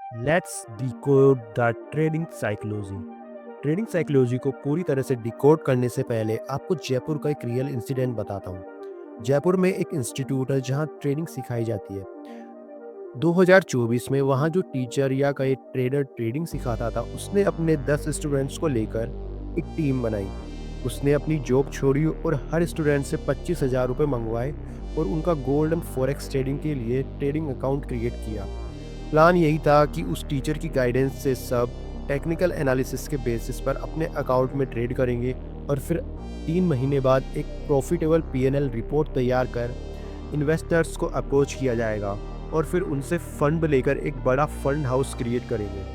Let's decode the trading psychology. Trading psychology को पूरी तरह से डिकोड करने से पहले आपको जयपुर का एक रियल इंसिडेंट बताता हूँ। जयपुर में एक इंस्टीट्यूट है जहाँ ट्रेडिंग सिखाई जाती है। 2024 में वहाँ जो टीचर या कई ट्रेडर ट्रेडिंग सिखाता था, उसने अपने 10 स्टूडेंट्स को लेकर एक टीम बनाई। उसने अपनी जॉब छोड़ी और हर स्टूडेंट से 25,000 रुपये मंगवाए और उनका गोल्ड एंड फॉरेक्स ट्रेडिंग के लिए ट्रेडिंग अकाउंट क्रिएट किया। प्लान यही था कि उस टीचर की गाइडेंस से सब टेक्निकल एनालिसिस के बेसिस पर अपने अकाउंट में ट्रेड करेंगे और फिर 3 महीने बाद एक प्रॉफिटेबल पीएनएल रिपोर्ट तैयार कर इन्वेस्टर्स को अप्रोच किया जाएगा और फिर उनसे फंड लेकर एक बड़ा फंड हाउस क्रिएट करेंगे।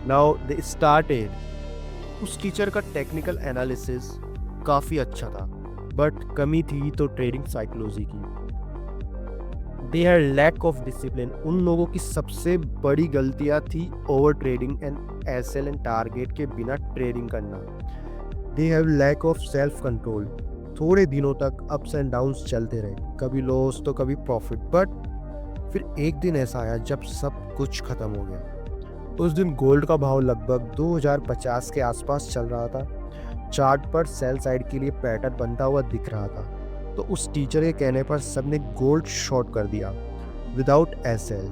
Now they started. उस टीचर का टेक्निकल एनालिसिस काफ़ी अच्छा था, बट कमी थी तो ट्रेडिंग साइकोलॉजी की। They had lack of discipline. उन लोगों की सबसे बड़ी गलतियां थी over trading and SL and target के बिना ट्रेडिंग करना। They have lack of self control. थोड़े दिनों तक अप्स एंड डाउन्स चलते रहे, कभी लॉस तो कभी प्रॉफिट, बट फिर एक दिन ऐसा आया जब सब कुछ खत्म हो गया। उस दिन गोल्ड का भाव लगभग 2050 के आसपास चल रहा था। चार्ट पर सेल साइड के लिए पैटर्न बनता हुआ दिख रहा था। तो उस टीचर के कहने पर सबने गोल्ड शॉर्ट कर दिया विदाउट एसएल।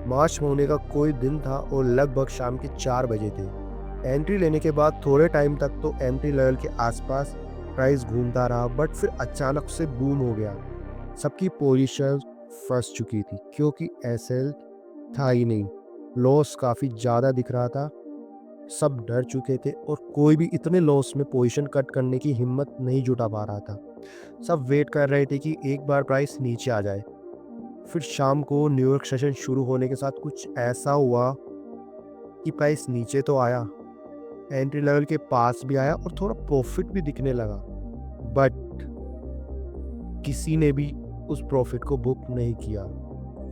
मार्च महीने का कोई दिन था और लगभग शाम के 4 बजे थे। एंट्री लेने के बाद थोड़े टाइम तक तो एंट्री लेवल के आसपास प्राइस घूमता रहा, बट फिर अचानक से बूम हो गया। सबकी पोजीशन फंस चुकी थी क्योंकि एसएल था ही नहीं। लॉस काफ़ी ज़्यादा दिख रहा था। सब डर चुके थे और कोई भी इतने लॉस में पोजीशन कट करने की हिम्मत नहीं जुटा पा रहा था। सब वेट कर रहे थे कि एक बार प्राइस नीचे आ जाए। फिर शाम को न्यूयॉर्क सेशन शुरू होने के साथ कुछ ऐसा हुआ कि प्राइस नीचे तो आया, एंट्री लेवल के पास भी आया और थोड़ा प्रॉफिट भी दिखने लगा, बट किसी ने भी उस प्रॉफिट को बुक नहीं किया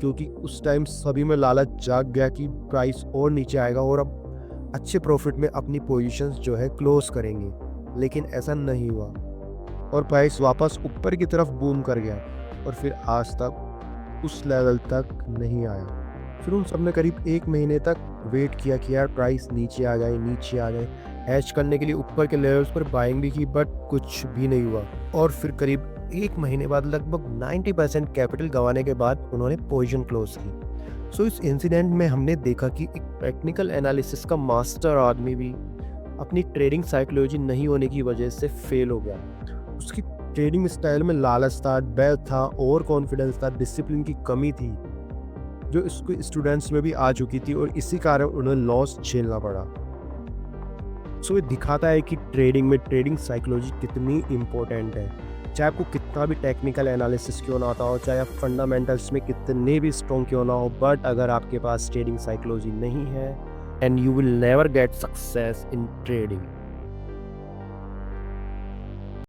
क्योंकि उस टाइम सभी में लालच जाग गया कि प्राइस और नीचे आएगा और अब अच्छे प्रॉफिट में अपनी पोजीशंस जो है क्लोज करेंगे। लेकिन ऐसा नहीं हुआ और प्राइस वापस ऊपर की तरफ बूम कर गया और फिर आज तक उस लेवल तक नहीं आया। फिर उन सब ने करीब 1 महीने तक वेट किया कि यार प्राइस नीचे आ जाए, नीचे आ जाए। हैच करने के लिए ऊपर के लेवल्स पर बाइंग भी की, बट कुछ भी नहीं हुआ। और फिर करीब 1 महीने बाद लगभग 90% कैपिटल गंवाने के बाद उन्होंने पोजीशन क्लोज की। सो इस इंसिडेंट में हमने देखा कि एक टेक्निकल एनालिसिस का मास्टर आदमी भी अपनी ट्रेडिंग साइकोलॉजी नहीं होने की वजह से फेल हो गया। उसकी ट्रेडिंग स्टाइल में लालच था, डर था, ओवर कॉन्फिडेंस था, डिसिप्लिन की कमी थी जो इसको स्टूडेंट्स में भी आ चुकी थी और इसी कारण उन्हें लॉस झेलना पड़ा। सो ये दिखाता है कि ट्रेडिंग में ट्रेडिंग साइकोलॉजी कितनी इम्पोर्टेंट है। चाहे आपको कितना भी टेक्निकल एनालिसिस क्यों ना आता हो, चाहे आप फंडामेंटल्स में कितने भी स्ट्रॉन्ग क्यों ना हो, बट अगर आपके पास ट्रेडिंग साइकोलॉजी नहीं है and you will never get success in trading.